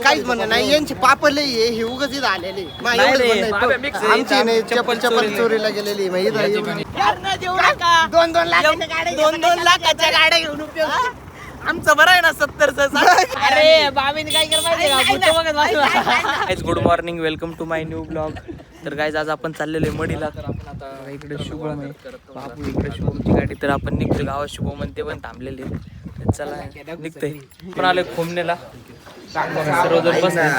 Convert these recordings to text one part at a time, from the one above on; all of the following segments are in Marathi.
काहीच म्हणणं नाही, यांचे पापले हे उगाच इथं आलेले आमची नाही, चप्पल चोरीला गेलेली. दोन लाखाच्या गाड्या घेऊन उपयोग. आमचं बरं आहे ना 70चं. अरे बाबीने काय केलं माहिती. Good morning, welcome to my new blog. तर गाईज आज आपण चाललेलो आहे मडीला. तर आपण आता इकडे शुभम आहे, बाबू इकडे शुभमची गाडी. तर आपण निघतो गावात, शुभम ते पण थांबलेले. चला निघतोय. पण आलोय खोमनेला.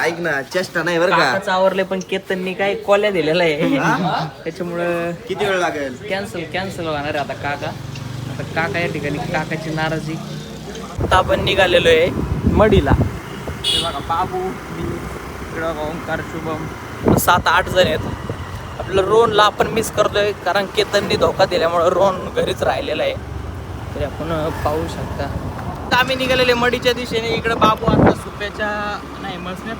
ऐक ना, चेष्टा नाही बरं का. आवरले पण केतननी काय कोल्या दिलेला आहे, त्याच्यामुळं किती वेळ लागेल? कॅन्सल होणार आहे आता. काका या ठिकाणी काकाची नाराजी. आता आपण निघालेलो आहे मडीला. बघा बाबू, मी इकडं ओंकार, शुभम 7-8 जण आहेत. आपलं रोहनला आपण मिस करतोय कारण केतननी धोका दिल्यामुळे रोहन घरीच राहिलेला आहे. तरी आपण पाहू शकता. आता आम्ही निघालेले मडीच्या दिशेने. इकडे बाबू आता सुप्याच्या नाही मसने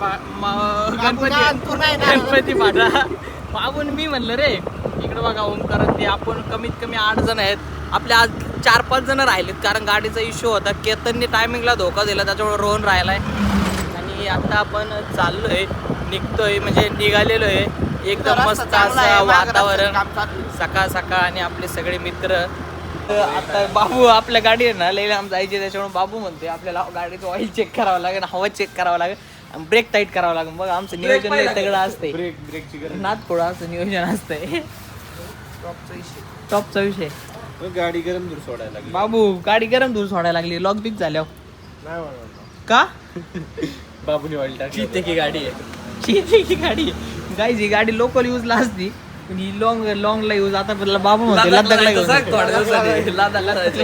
गणपती पाठा. बाबून मी म्हणलं रे इकडे बघा ओंकार ते. आपण कमीत कमी 8 जण आहेत. आपले आज 4-5 जण राहिलेत कारण गाडीचा इश्यू होता. केतननी टायमिंगला धोका दिला, त्याच्यामुळे रोहन राहिलाय. आणि आता आपण चाललोय, निघतोय म्हणजे निघालेलो आहे. एकदम मस्त असं वातावरण सकाळ सकाळ आणि आपले सगळे मित्र. आता बाबू आपल्या गाडी आहे ना लई लांब जायचे, त्याच्यामुळे बाबू म्हणते आपल्याला गाडीचं ऑइल चेक करावं लागेल, हवा चेक करावं लागेल आणि ब्रेक टाईट करावं लागेल. बघ आमचं नियोजन सगळं असतंय. ब्रेकची नादखोळा असं नियोजन असतंय. टॉपचा विषय. गाडी गरम दूर सोडायला लागली. बाबू गाडी गरम दूर सोडायला लागली लॉक बिक झाल्यावर. का बाबूने ऑइल टाकली. की गाडी आहे, की गाडी गाईज. ही गाडी लोकल यूजला असती पण ही लॉंगला यूज. आता बाबू म्हणते लद्दाखला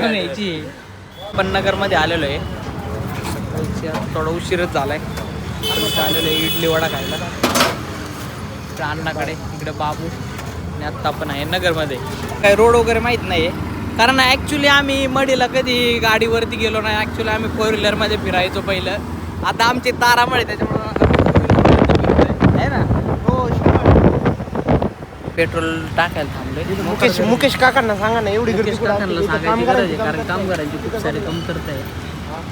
न्यायची. पण नगरमध्ये आलेलो आहे, थोडा उशीरच झालाय. आलेलो आहे इडली वडा खायला अण्णाकडे. इकडे बाबू आणि आत्ता आपण आहे नगरमध्ये. काही रोड वगैरे माहीत नाही आहे कारण ॲक्च्युली आम्ही मडीला कधी गाडीवरती गेलो नाही. ॲक्च्युली आम्ही 4 व्हीलरमध्ये फिरायचो पहिलं. आता आमची तारामळे त्याच्यामुळं आहे ना. हो, पेट्रोल टाकायला थांबलोय. मुकेश काकांना सांगा ना, एवढी गर्दी काकांना सांगायची गरज आहे कारण कामगारांची खूप सारी कमतरता आहे.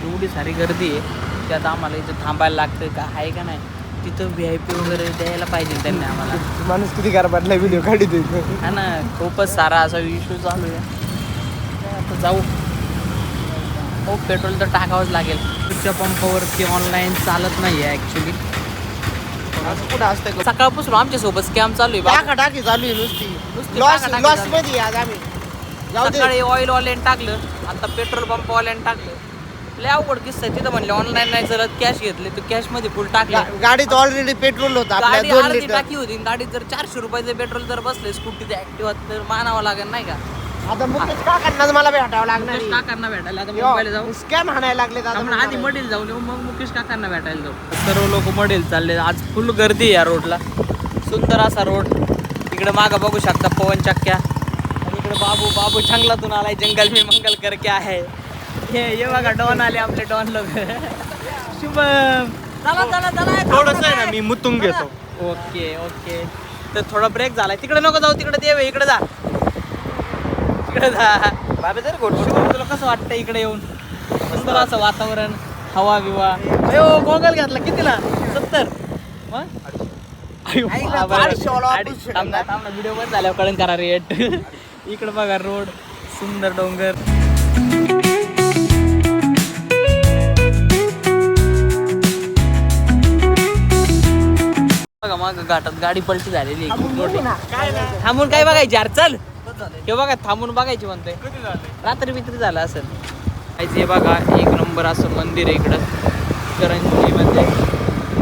एवढी सारी गर्दी आहे त्यात आम्हाला इथं थांबायला लागतं का आहे का नाही. तिथं VIP वगैरे द्यायला पाहिजे त्यांनी आम्हाला. माणूस किती गारपाटला व्हिडिओ काढतो हा ना. खूपच सारा असा इश्यू चालू आहे. आता जाऊ. हो, पेट्रोल तर टाकावंच लागेल. तुमच्या पंपावरती ऑनलाईन चालत नाही आहे ॲक्च्युली. कुठं असतं सकाळपासून आमच्यासोबत स्कॅम चालू आहे. टाकी चालू आहे नुसती. लॉस मध्ये आज आम्ही. सकाळी ऑइलवाल्याने टाकलं, आता पेट्रोल पंपवाल्याने टाकलं. लय अवघड किस्सा. तिथं म्हणले ऑनलाईन नाही चालत, कॅश घेतले तर कॅश मध्ये फुल टाकले. गाडीत ऑलरेडी पेट्रोल होतं. गाडी अर्धी टाकी होती. गाडीत जर 400 रुपयाचं पेट्रोल जर बसले स्कूटीचे ऍक्टिव्हा तर मानावं लागेल नाही का. आता मुकेश काकांना मला भेटावं लागणार. काकांना भेटायला आता मुंबईला जाऊ. स्कॅम हाणायला लागले. आपण आधी मडील जाऊन येऊ, मग मुकेश काकांना भेटायला जाऊ. सर्व लोक मडील चालले. आज फुल गर्दी आहे या रोडला. सुंदर असा रोड. इकडे मागं बघू शकता पवन चक्क्या. आणि इकडे बाबू जंगलातून आलाय. जंगल में मंगल करके आहे. हे बघा डॉन आले आपले. डॉन लोक. शुभम चला थोडंसं आहे ना, मी मुतून घेतो. ओके. तर थोडा ब्रेक झालाय. तिकडे नको जाऊ, तिकडे देव आहे. इकडे जा. बाबा जर तुला कसं वाटतं इकडे येऊन? सुंदर असं वातावरण, हवा बिवा. अयो गोगल घातला कितीला? 70. व्हिडिओ बंद झाल्यावर कळण करा रेट. इकडे बघा रोड, सुंदर डोंगर. बघा मग घाटात गाडी पलटी झालेली. थांबून काय बघायची यार, चल. हे बघा थांबून बघायची म्हणतोय. रात्री बित्री झालं असेल. हे बघा एक नंबर असं मंदिर आहे इकडं करंजीमध्ये.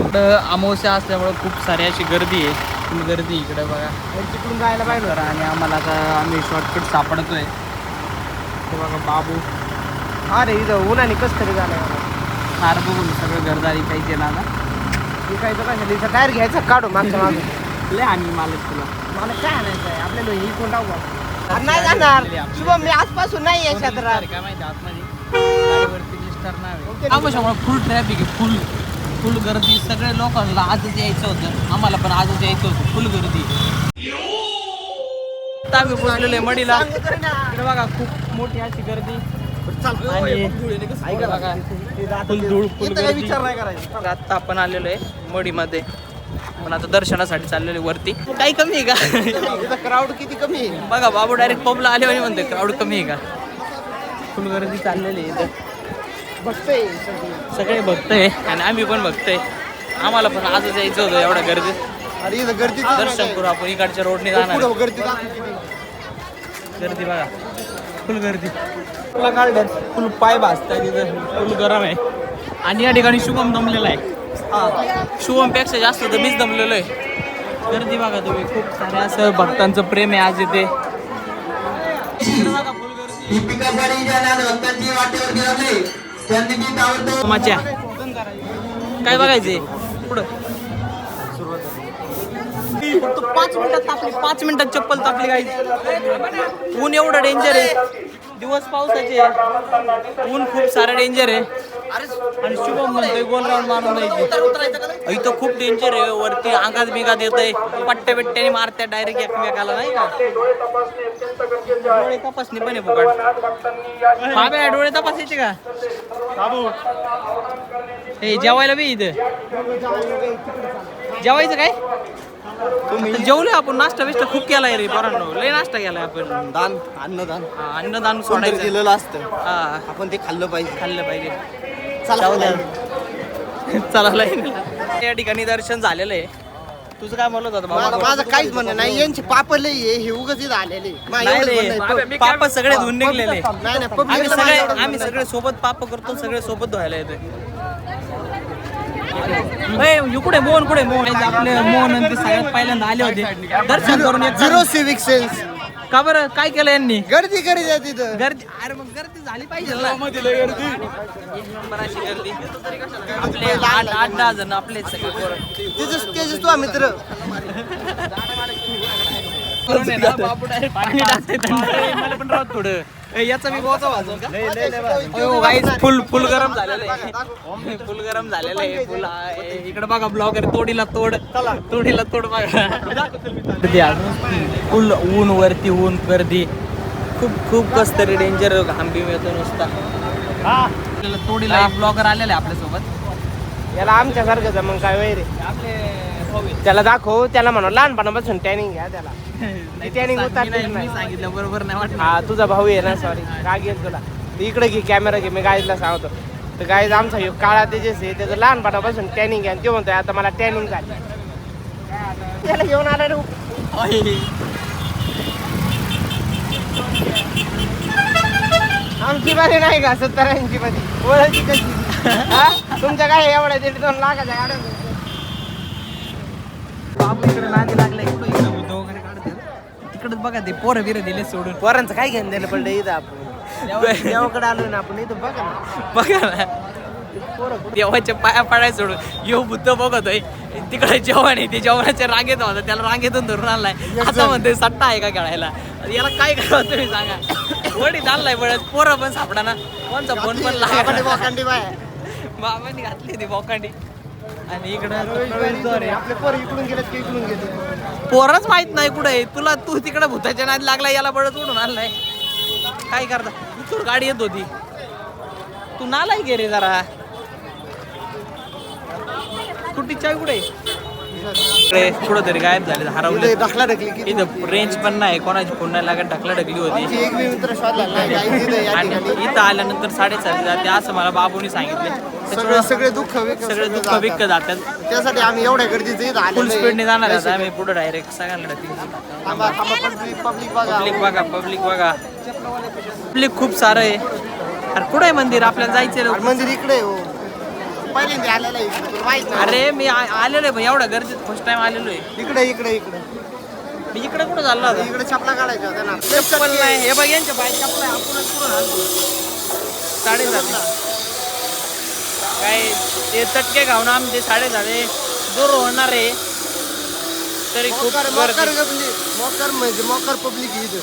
इकडं अमावस्या असल्यामुळं खूप सारी अशी गर्दी आहे. फुल गर्दी इकडं बघा. तिकडून जायला पाहिजे. आणि आम्हाला आता आम्ही शॉर्टकट सापडतोय. हे बघा बाबू. अरे इथं उन्हाने कस तरी झालं. फार बघून सगळं घरदारी काहीच ना आता. विकायचं काय इथं टायर घ्यायचं काढू मागच्या मागे. लय आणि मालक तुला. मला काय आणायचं आहे आपल्याला. ही कोण टाकू नाही जाणार. शुभम मी आजपासून नाही आहे क्षेत्रात. काय माहिती आतमध्ये गाडीवरती मिस्टर नाव. फुल ट्रॅफिक आहे. फुल गर्दी. सगळे लोकांना आजच यायचं होतं. आम्हाला पण आजच यायचं होतं. फुल गर्दी. आता आम्ही पोहोचलेलो आहे मडीला. इकडे बघा खूप मोठी अशी गर्दी. आणि बघा, फुल धूळ फुल इथं काही गर्दी. विचार नाही करायचा. आता आपण आलेलो आहे मडीमध्ये, पण आता दर्शनासाठी चाललेलो आहे वरती. काही कमी आहे का? इथं क्राऊड किती कमी आहे. बघा बाबू डायरेक्ट पबला आले आणि म्हणते क्राऊड कमी आहे का? फुल गर्दी चाललेली आहे इथं. बघतोय सगळे बघतोय आणि आम्ही पण बघतोय. आम्हाला पण आजच यायचं होतं एवढ्या गर्दीत. अरे इथं गर्दी दर्शन करू आपण, इकडच्या रोडने जाणार. गर्दी गर्दी बघा, फुल गर्दी. गार्डन फुल पाय भाजताय तिथं, फुल गरम आहे. आणि या ठिकाणी शुभम दमलेला आहे. शुभम पेक्षा जास्त तर मीच दमलेलो आहे. गर्दी बघा तुम्ही, खूप सारे असं भक्तांचं प्रेम आहे आज इथे. मजा काय बघायचे पुढं. फक्त 5 मिनिटात तापली, 5 मिनिटात चप्पल तापली. काही ऊन एवढं डेंजर आहे, दिवस पावसाचे आहे, ऊन खूप सारं डेंजर आहे. आणि शुभम म्हणतोय गोल राऊंड मारून जायचे. इथं खूप डेंजर आहे. वरती अंगात बिगात येत आहे, पट्ट्या बिट्ट्याने मारत्या डायरेक्ट एकमेकाला, नाही का? डोळे तपासणी पण आहे फुकट. बाबा डोळे तपासायचे का? हे जेवायला बी इथं जेवायचं काय? जेवले आपण, नाश्ता बिष्टा खूप केलाय रे पोरांनो, लय नाश्ता केलाय आपण. दान अन्नदान अन्नदान सोडायचं दिलेलं असतं, हा, आपण ते खाल्लं पाहिजे. खाल्लं पाहिजे. चला चला या ठिकाणी दर्शन झालेलं आहे. तुझं काय म्हणत होतं बाबा? माझं काहीच म्हणणं नाही. यांचे पाप लय आहे, हे उगाच इथं आलेले. पाप सगळे धुवून निघलेले. नाही आम्ही सगळे सोबत पाप करतो, सगळे सोबत धुवायला येतोय. कुठे मोहन, कुठे मोहन? आपले मोहन आणि ते सगळ्यात पहिल्यांदा आले होते दर्शन करून. Zero civic sense. का बरं, काय केलं यांनी? गर्दी करीत आहे तिथं. गर्दी, अरे मग गर्दी झाली पाहिजे ना. एक नंबर अशी गर्दी. आपले 8-10 जण आपले सगळे पोरं. तेजस तू मित्र. पाणी टाकते मला पण राहत थोडं. याचा मी बोचा वाजव का? फुल गरम झालेलं आहे, फुल गरम झालेलं आहे. फुल इकडे बघा ब्लॉगर, तोडीला तोड बघा. फुल ऊन, वरती ऊन, गर्दी खूप कस तरी डेंजर. घाम बी मिळतो नुसता. तोडीला ब्लॉगर आलेला आहे आपल्यासोबत. याला आमच्यासारखंच मग काय वय रे. त्याला दाखव, त्याला म्हणा लहानपणापासून ट्रेनिंग घ्या त्याला. मी सांगितलं बरोबर नाही वाटलं. हा तुझा भाऊ आहे ना, सॉरी राग येईल तुला. इकडे घे कॅमेरा घे, मी गाईजला सांगतो. तर गाईज आमचा काळा तेजस आहे, त्याचं लहानपणापासून ट्रेनिंग घ्या. ते म्हणतोय आता मला ट्रेनिंग झाली. त्याला घेऊन आला रे. आमची बारी नाही का 70-80 मध्ये ओळखी कशी? तुमच्या काय एवढ्या 1.5-2 लाखाच्या गाड्या. बाबू इकडे नादी लागलाय, वगैरे काढतात तिकडच बघा. ते पोरं बिरं दिले सोडून. पोरांचं काय घेऊन दिलं पडलं इथं आपण देवाकडे आलो ना आपण. इथं बघा ना देवाच्या पाया पडाय सोडून येऊ बुद्ध बघतोय तिकडे जेवण आहे. ते जेवणाच्या रांगेत होता, त्याला रांगेतून धरून आणलाय. आता म्हणतोय सट्टा आहे का खेळायला? याला काय करावं तुम्ही सांगा. वडीत आणलाय बळत, पोरं पण सापडा ना. कोणचा फोन पण लागला. बाबांनी घातली ती बोकांडी. आणि इकडं आपले पोरं इकडून गेलेत की इकडून गेले पोरच माहित नाही कुठे तुला. तू तिकडे भूताच्या नाद लागला, याला बळत उडून आणलाय. काय करता? इथून गाडी येत होती, तू नालाय गे रे जरा. कुठे चावी कुठे? कुठं तरी गायब झाले, हरवले. ढकला ढकली इथं रेंज पण नाही, कोणाची फोन नाही लागत. ढकला ढकली होती. एक मित्र शोधला नाही. आणि इथं आल्यानंतर 7:30 जाते असं मला बाबूनी सांगितले. सगळे दुःख विक जातात. त्यासाठी आम्ही एवढ्या गर्दीचं इथं आलो. फुल स्पीडने जाणार आहे आम्ही पुढे डायरेक्ट. सगळ्यांना पब्लिक बघा. पब्लिक खूप सारं आहे. अरे कुठं आहे मंदिर? आपल्याला जायचं मंदिर इकडे हो. पहिल्यांदा आलेलं आहे माहित नाही. अरे मी आलेलो आहे पण एवढ्या गर्दीत फर्स्ट टाइम आलेलो आहे. इकडे मी इकडे कुठं चाललो होता? इकडे चपला काढायच्या होत्या ना. चप्पल नाही. हे बघ यांच्या पाय चपला आपणच पुढं आणतो. 7:30 काय ते चटके खाऊन आमचे 7:30 दूर होणार आहे. तरी खूप मोकर म्हणजे मोकर पब्लिक इथं.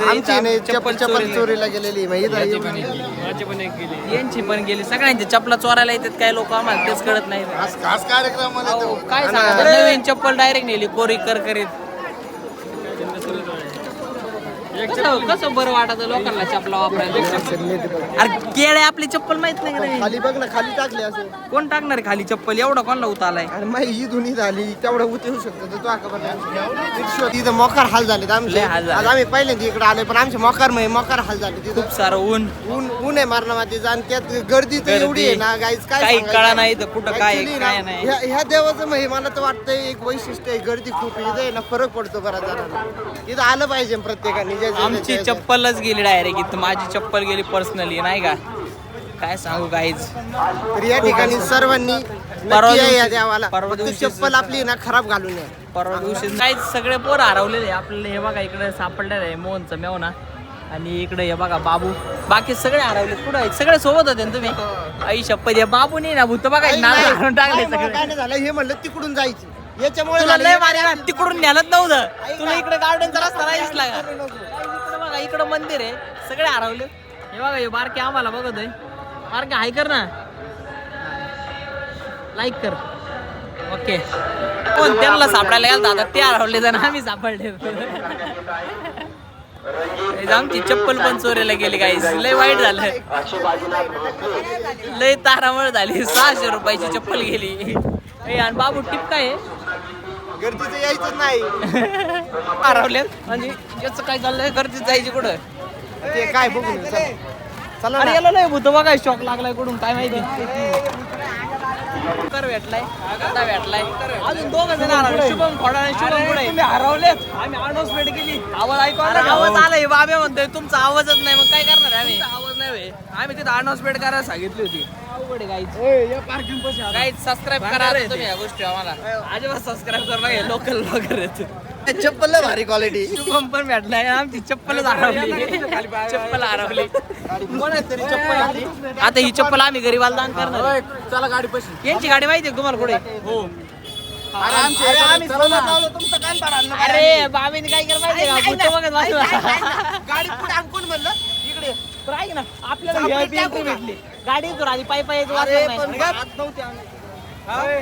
आमची नाही चप्पल चोरीला गेलेली. यांची पण गेली. सगळ्यांची चप्पला चोरायला येतात काय लोक, आम्हाला तेच कळत नाही. खास कार्यक्रम काय सांगा, नवीन चप्पल डायरेक्ट नेली कोरी कर करीत. कसं बरं वाटत लोकांना चपला वापरायला. अरे केळे आपली चप्पल माहित नाही का रे? खाली बघ ना, खाली टाकली असं. कोण टाकणार आहे खाली चप्पल? एवढा कोणला उत आलाय? आणि मग ही दोन्ही झाली तेवढं उत येऊ शकतो तर तो खबर तिथं मोकार हाल झाले आमचे. लय हाल झाले. आज आम्ही पहिल्यांदा इकडे आलोय पण आमचे मोकार हाल झाले तिथं. खूप सारं ऊन ऊन आहे मारणं मातीचं आणि त्यात गर्दी तर एवढी आहे ना गाईच काय काही सांगायचं. कळा नाही तर कुठं काय Actually काय ना, नाही. ह्या देवाचं म्हणजे मला तर वाटतंय एक वैशिष्ट्य आहे. गर्दी खूप इथं आहे ना, फरक पडतो बऱ्याच जणांना. इथं आलं पाहिजे प्रत्येकाने. आमची चप्पलच गेली डायरेक्ट इथं. माझी चप्पल गेली पर्सनली नाही का? काय सांगू गाईज. तर या ठिकाणी सर्वांनी परवा नक्की या दिवशी- देवाला. परवा फक्त दिवशी- चप्पल आपली ना खराब घालून या. परवा दिवशी काही सगळे पोर हरवलेले आपल्याला. हे बघा इकडे सापडलेलं आहे मोहनचं मेवना. आणि इकडे हे बघा बाबू. बाकी सगळे हरवले. कुठं आहेत? सगळे सोबत होते ना तुम्ही? आई शपथ या बाबू नाही ना भूत बघा नाव घालून टाकले काय सगळे. नाही झालं हे म्हणलं तिकडून जायची याच्यामुळे तुला झालं. लय मारे ना तिकडून न्यालच नव्हतं. तुला इकडे गार्डनचा रस्ता नाही दिसला का? इकडे बघा इकडं मंदिर आहे. सगळे हरवले. हे बघा हे बारके आम्हाला बघत आहे. बारके हाय कर ना, लाईक कर. ओके. कोण त्यांना सापडायला गेला दादा ते हरवले जण आम्ही सापडले. आमची चप्पल पण चोरीला गेली गाईस. लय वाईट झालं. लय तारामळ झाली. 600 रुपयाची चप्पल गेली. आणि बाबू टिप काय आहे? गर्दीचं यायचंच नाही. हरवले म्हणजे याचं काय चाललंय? गर्दीत जायची कुठं? ते काय बघू नये. चला अरे ना. याला लय भूत बघाय शॉक लागलाय कुठून काय माहिती. कर भेटलाय आता भेटलाय. अजून 2 जण हरवले. शुभम खोडा आणि शुभम कुठे हरवलेत? आम्ही अनाउन्समेंट केली. आवाज ऐकू आला? आवाज आलाय. बाबे म्हणतोय तुमचा आवाजच नाही. मग काय करणार आहे आम्ही? आवाज नाही. आम्ही तिथे अनाउन्समेंट करायला सांगितली होती. गाईज सबस्क्राईब करा तुम्ही या गोष्टी आम्हाला. अजिबात सबस्क्राईब करा. हे लोकल ब्लॉगर आहेत. चप्पल लय भारी क्वालिटी. शुभम पण भेटलाय. आमची चप्पलच हरवली. चप्पल हरवली. आता ही चप्पल आम्ही गरीबाला दान करणार. चला गाडी पशी. यांची गाडी माहिती आहे तुम्हाला कुठे? हो. अरे बाबीने काय केलं माहिती का? भूत बघत बसला. गाडी पुढे आणून म्हणलं इकडे. तर ऐक ना आपल्याला VIP entry भेटली. गाडी येतो आधी पायी पायी येतो वाचत नाही. अरे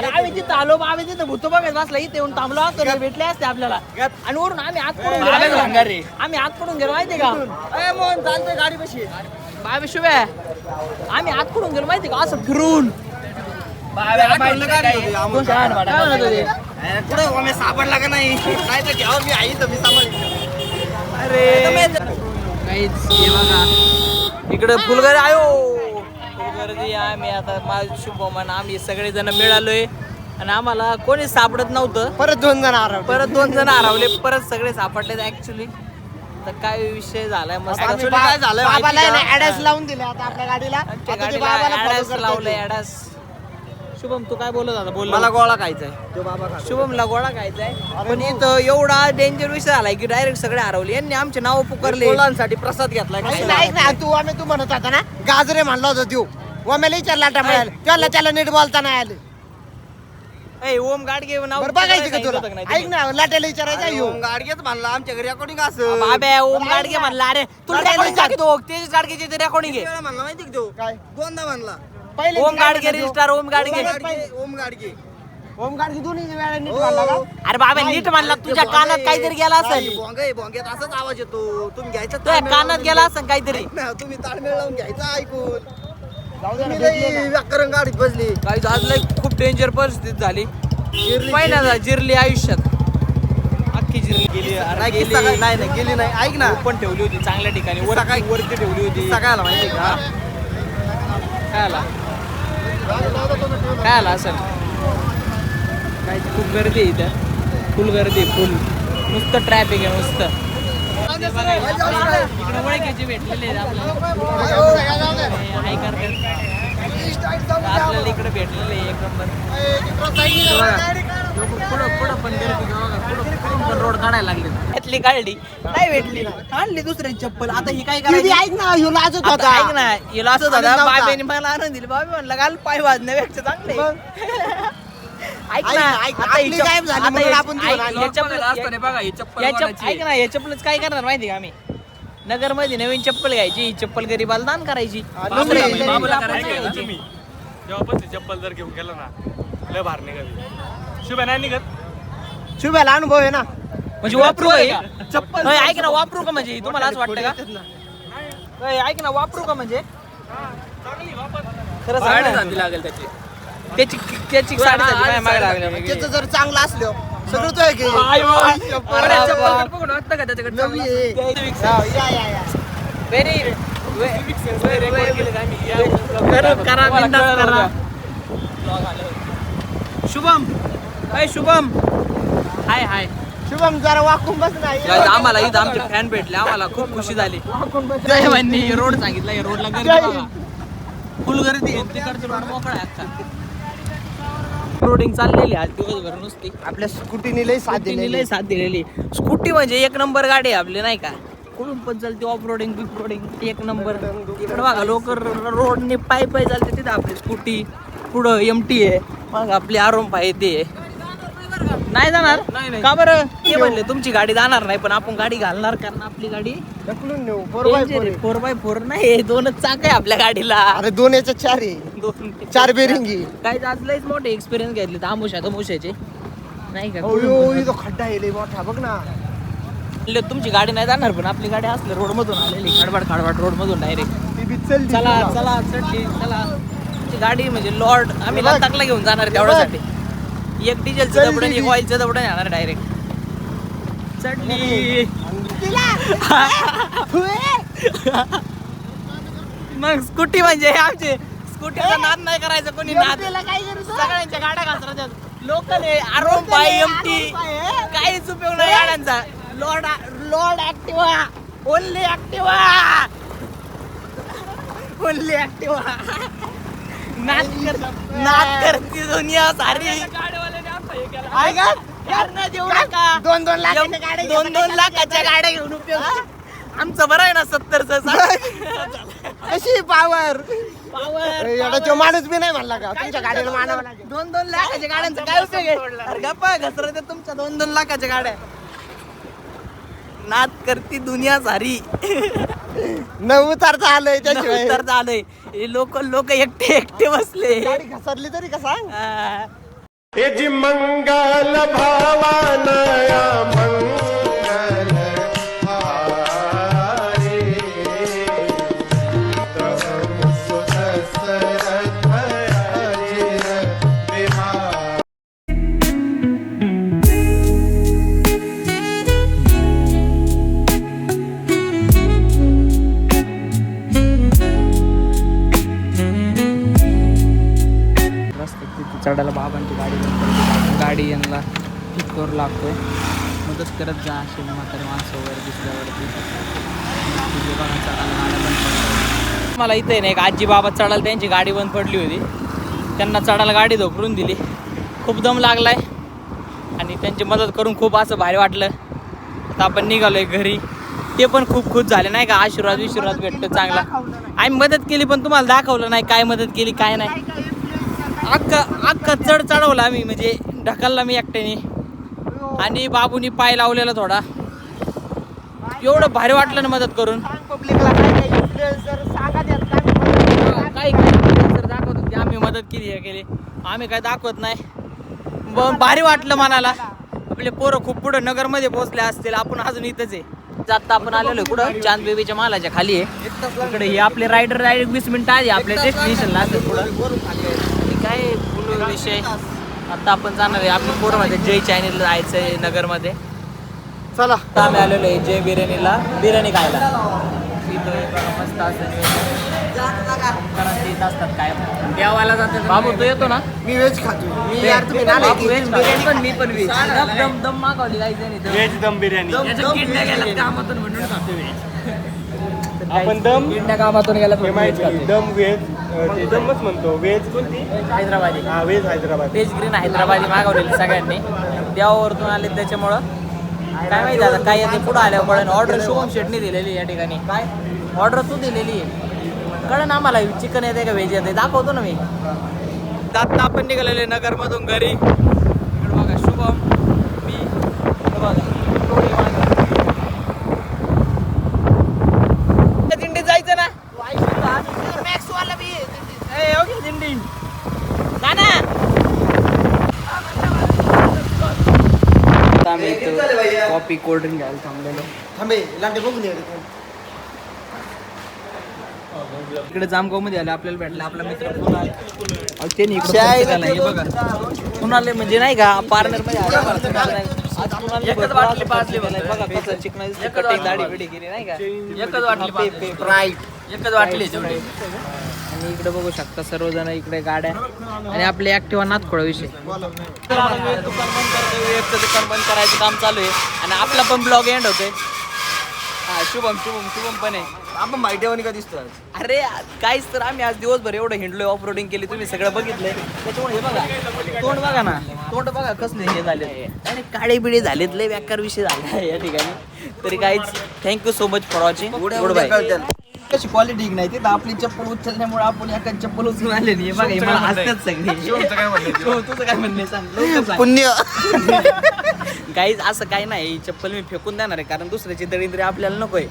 आम्ही तिथं आलो. आम्ही तिथं भूत बघत बसला. इथे येऊन थांबलो असतो ना भेटले असते आपल्याला. आणि वरून आम्ही आत पडून गेलो. आम्ही आत पडून गेलो माहितीये का? मोहन चालतोय गाडी पशी. बाबी शुभे आम्ही आत पडून गेलो माहितीये का? असं फिरून पुढे सापडला का नाही? काय तर घ्यावं मी आई तर मी सांभाळ. इकडे फुलगर्दी आयो. फुलगर्दी आम्ही आता माझ शुभमन आम्ही सगळेजण मिळालोय. आणि आम्हाला कोणी सापडत नव्हतं. परत 2 जण हरवले. परत 2 जण हरवले. परत सगळे सापडले ऍक्च्युली. तर काय विषय झालाय मस्त. काय झालं बाबाला ऍडस लावून दिले आता आपल्या गाडीला. आमच्या आता ते गाडीला बाबाला follow ऍडस करतात. लावलंय. ऍडस. शुभम तू काय बोलत आता? बोल. मला गोळा खायचाय. तो बाबा खा. शुभमला गोळा खायचाय. पण इथं एवढा डेंजर विषय झालाय की डायरेक्ट सगळे हरवले. यांनी आमचे नाव पुकारले. मुलांसाठी प्रसाद घेतलाय. तू म्हणत होता ना गाजरे म्हणला होता तू. ओम्याला विचारला मिळाला त्याला नीट बोलता नाही आलं. ए ओम गाडगे नाव बरं बघायचं का तुला? सांगितलं ऐक ना लाट्याला विचारायचं येऊ. गाडगेच म्हणला आमच्या घरी रेकॉर्डिंग असं बाबा ओम गाडगे म्हणला. अरे तुला रेकॉर्डिंग दाखवतो. तेच गाडगेचे ते रेकॉर्डिंग आहे. म्हणला माहिती का तो काय? 2दा म्हणला पहिले ओम गाडगे रजिस्टर ओम गाडगे. ओम गाडगे ओम गाडगे दोन्ही वेळा नीट म्हणला का? अरे बाबा नीट म्हणला. तुझ्या कानात काहीतरी गेला असेल. भोंग्यात असाच आवाज येतो. तुम्ही घ्यायचा तुझ्या कानात गेला असेल काहीतरी. तुम्ही ताळमेळ लावून घ्यायचा ऐकून. जाऊ दे ना, तुम्ही भेटले ना. लई व्याकरण गाडीत बसली. काही आज लय खूप डेंजर परिस्थिती झाली. पहिल्यांदा जिरली आयुष्यात. अख्खी जिरली गेली. नाही किस्सा काय- नाही नाही गेली नाही. ऐक ना पण ठेवली होती चांगल्या ठिकाणी. वरती ठेवली होती. सगळ्याला माहिती का काय आला? काय आला असेल? काय खूप गर्दी आहे इथं. फुल गर्दी आहे, फुल. नुसतं ट्रॅफिक आहे नुसतं. इकडे ओळखीचे भेटलेले आहेत आपल्याला. हाय करतात. आपल्याला इकडे भेटलेले आहे एक नंबर. पुढं पण गर्दी बघा. पुढं पण रोड काढायला लागले. घेतली काढली नाही भेटली. आणली दुसरी चप्पल. आता ही काय दीदी, करायची? ऐक ना ह्यो लाजत आता होता. ऐक ना हिला असं आनंद झालं. नव्हता. बाबेने मला आणून दिली. बाबे म्हणलं घाल पाय वाजण्यापेक्षा चांगले. ऐक ऐक ना ना, ऐक. आता ही आपली चप- गायब झाली आता म्हणून हे- आपण ऐक, घेऊन या चप्पल- बघा ही चप्पल या कोणाची? ऐक ना या चप्पलच काय करणार माहिती का आम्ही? नगर मध्ये नवीन चप्पल घ्यायची. ही चप्पल गरीबाला दान करायची. दुसरी- बाबूला आपण आपण ऐकायला घ्यायची. तुम्ही जेव्हा पण ते चप्पल जर घेऊन गेलो ना लय भार निघाली. शुभ नाही निघत. शुभ्याला अनुभव आहे ना. म्हणजे वापरू का हे? अय, ऐक ना वापरू का म्हणजे तुम्हाला असं वाटतं का अय, ऐक ना वापरू का म्हणजे खरं सांग ना. लागेल त्याची त्याची त्याची साडेसाती माझ्या मागे लागल्या म्हणजे. त्याचं जर चांगलं असलं सगळं तो आहे की अरे बाप. बघून वाटतं का त्याच्याकडे Very- करा बिनधास्त करा. शुभम काय शुभम हाय हाय शुभम जरा वाकून बस नाही Guys, आम्हाला इथं आमचे फॅन भेटले आम्हाला खूप खुशी झाली जयवांनी रोड सांगितला या रोडला गर्दी बघा फुल गर्दी आहे तिकडचं रोड मोकळा आहे अख्खा रोडिंग चाललेली आज दिवसभर नुसती आपल्या स्कूटीने लय साथ स्कूटीने दिलेली लय साथ दिलेली स्कूटी म्हणजे एक नंबर गाडी आहे आपली नाही का कुठून पण चालते ऑफ रोडिंग बिफ रोडिंग एक नंबर इकडे बघा लोक रोडने पायी पायी चालते तिथं आपली स्कूटी पुढं एमटी आहे मग आपली आरोम पाय ते नाही जाणार का बरं ते म्हणले तुमची गाडी जाणार नाही पण आपण गाडी घालणार कारण आपली गाडी ढकलून नेऊ 4x4 4x4 नाही दोनच चाक आहे आपल्या गाडीला अरे 2 याच्या 4 आहे दोन 4 बेरिंगी काही आज लयच मोठे एक्सपिरियन्स घेतले तमुशाचे नाही का इथं खड्डा आहे लय मोठा बघ ना म्हणले तुमची गाडी नाही जाणार पण आपली गाडी असली रोड मधून आलेली खडबाट रोड मधून डायरेक्ट ती बी चल चला चला चढली चला तुमची गाडी म्हणजे लॉर्ड आम्ही लडाखला घेऊन जाणार आहे तेवढ्यासाठी एक डिझेलचं दबडं एक ऑइलचं दबडं येणार डायरेक्ट चढली मग स्कूटी म्हणजे आमचे स्कूटीचा नाद नाही करायचं कोणी नाद सगळ्यांच्या गाड्या घासरायच्या लोकल आहे आरोम बाय एमटी काहीच उपयोग नाही गाड्यांचा लॉर्ड ऍक्टिवा ओनली ऍक्टिवा नाद करती दुनिया सारी ऐका यांना देऊ नका 2-2 लाखाच्या गाड्या 2-2 लाखाच्या गाड्या घेऊन उपयोग आमचं बरं आहे ना 70चं अशी पावर पावर एवढा तो माणूस बी नाही म्हणला का तुमच्या गाडीला मानावं लागेल 2-2 लाखाच्या गाड्यांचा काय उपयोग आहे अरे गप्पा घसरत तुमच्या 2-2 लाखाच्या गाड्या नाद करती दुनिया सारी न उतारता आलंय त्याशिवाय तर झालंय हे लोक एकटे बसले गाडी घसरली तरी का सांग हा. यजि मंगल भावानया मंगल हारे तहं सुदसरथ अजिर बिहार रस्त्यात तिथे चढायला बाबांची गाडी यांना ठीक करू लागतोय मदत करत जा असे म्हातारे माणसं वगैरे दिसल्यावरती तिथे बघा चढायला गाड्या बंद पडल्या. मला इथे नाही एक आजी बाबा चढायला त्यांची गाडी बंद पडली होती त्यांना चढायला गाडी धोकरून दिली खूप दम लागलाय आणि त्यांची मदत करून खूप असं भारी वाटलं आता आपण निघालोय घरी ते पण खूप खुश झाले नाही का आशीर्वाद भेटतो चांगला आम्ही मदत केली पण तुम्हाला दाखवलं नाही काय मदत केली काय नाही अख्खा चढवला आम्ही म्हणजे ढकलला मी एकट्याने आणि बाबूनी पाय लावलेला थोडा एवढं भारी वाटलं ना मदत करून पब्लिकला काय इन्फ्लुएन्सर सांगा काही तर दाखवत होते आम्ही मदत केली हे केली आम्ही काय दाखवत नाही भारी वाटलं मनाला आपले पोरं खूप पुढं नगरमध्ये पोहोचले असतील आपण अजून इथंच आहे जाता आपण आलेलो आहे कुठं चांद बेबीच्या मालाच्या खाली आहे इकडे हे आपले रायडर 20 मिनिटं आधी आपल्या डेस्टिनेशनला असतात पुढं काय फुल विषय आता आपण जाणार आहे आपल्या पोरमध्ये जय चायनीला जायचं आहे नगरमध्ये चला आता आम्ही आलेलो आहे जय बिर्याणी खायला इथं एक मस्त असं येत असतात काय देवाला जातात बाबू तो येतो ना मी व्हेज खातो मी यार तुम्ही नाले की बिर्याणी पण मी पण व्हेज दम मागवली जायचं व्हेज दम बिर्याणी कामातून म्हणून खातो आपण दम इंडिया कामातून गेला हे माहिती दम व्हेज ते दमच म्हणतो व्हेज कोणती हैदराबादी हा veg Hyderabad veg green Hyderabadi मागवलेली सगळ्यांनी देवावरतून आले त्याच्यामुळं काय माहिती आता काय येते पुढं आल्यावर कळण ऑर्डर शुभम शेटनी दिलेली या ठिकाणी काय ऑर्डर तू दिलेली आहे कळण आम्हाला चिकन येते का व्हेज येते दाखवतो ना मी आता आपण निघालेले नगरमधून घरी इकडे बघा शुभम मी इकडे बघा टोळी मागं. त्या दिंडीत जायचं ना मॅक्स वाला बी ए ओके दिंडी ना आम्ही इथं कॉफी कोल्ड्रिंक घ्यायला थांबलेलो. थांबे लांडे बघून ये. इकडे जामगाव मध्ये आले आपल्याला भेटला आपला मित्र कोण आला त्यांनी इकडे पोहोचले त्याला. हे बघा कुणाले म्हणजे नाही का पार्लर मध्ये आले आज कुणाला बघा कसं चिकना कटिंग दाढी बिडी केली नाही का. एकच वाटली आणि इकडे बघू शकता सर्वजण इकडे गाड्या आणि आपले ऍक्टिव्हा नाथखोळा विषय. तर आता मी दुकान बंद करतोय. वेबचं दुकान बंद करायचं काम चालू आहे आणि आपला पण ब्लॉग एंड होतोय. हा शुभम पण आहे. आपण माहिती का दिसतो आज? अरे काहीच तर आम्ही आज दिवसभर एवढं हिंडलोय ऑफ रोडिंग केली तुम्ही सगळं बघितलंय. त्याच्यामुळे हे बघा तोंड बघा ना तोंड बघा कसले हे झाले आणि काळे बिळे झालेत लय बेकार विषय झाला या ठिकाणी. तरी काहीच thank you so much for watching. Goodbye. कशी क्वालिटी नाही ते आपली चप्पल उचलल्यामुळे आपण एका चप्पल उचलून आले नाही. बघा मला हसतात सगळे. तुझं काय म्हणणे सांग. पुण्य काहीच असं काही नाही. चप्पल मी फेकून देणार आहे कारण दुसऱ्याची दळिंद्री आपल्याला नकोय.